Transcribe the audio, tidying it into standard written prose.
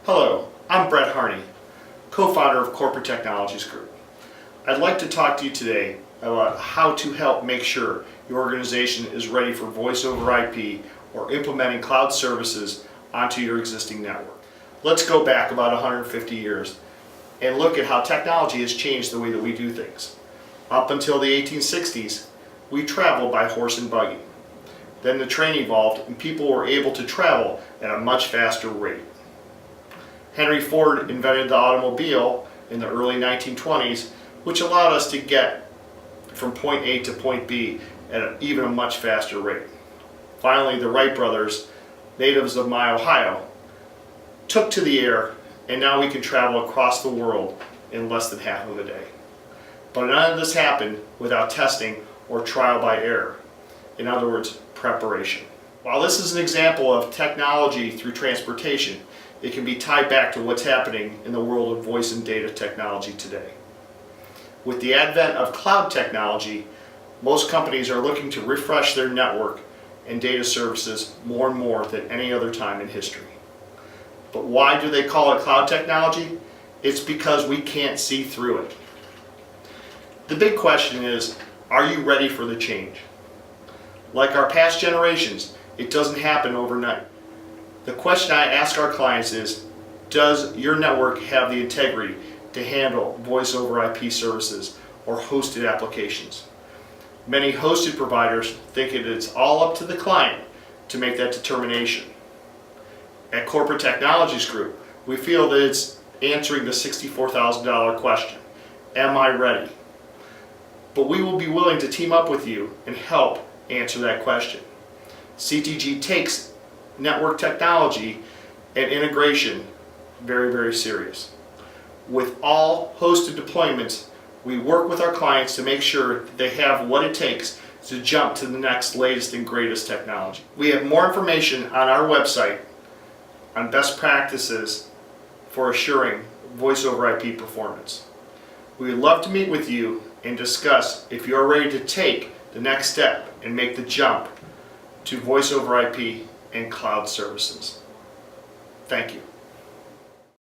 Hello, I'm Brett Harney, co-founder of Corporate Technologies Group. I'd like to talk to you today about how to help make sure your organization is ready for voice over IP or implementing cloud services onto your existing network. Let's go back about 150 years and look at how technology has changed the way that we do things. Up until the 1860s, we traveled by horse and buggy. Then the train evolved and people were able to travel at a much faster rate. Henry Ford invented the automobile in the early 1920s, which allowed us to get from point A to point B at even a much faster rate. Finally, the Wright brothers, natives of my Ohio, took to the air, and now we can travel across the world in less than half of a day. But none of this happened without testing or trial by error. In other words, preparation. While this is an example of technology through transportation, it can be tied back to what's happening in the world of voice and data technology today. With the advent of cloud technology, most companies are looking to refresh their network and data services more and more than any other time in history. But why do they call it cloud technology? It's because we can't see through it. The big question is, are you ready for the change? Like our past generations, it doesn't happen overnight. The question I ask our clients is, does your network have the integrity to handle voice over IP services or hosted applications? Many hosted providers think it is all up to the client to make that determination. At Corporate Technologies Group, we feel that it's answering the $64,000 question, am I ready? But we will be willing to team up with you and help answer that question. CTG takes network technology and integration very, very serious. With all hosted deployments, we work with our clients to make sure that they have what it takes to jump to the next latest and greatest technology. We have more information on our website on best practices for assuring voice over IP performance. We would love to meet with you and discuss if you're ready to take the next step and make the jump to voice over IP and cloud services. Thank you.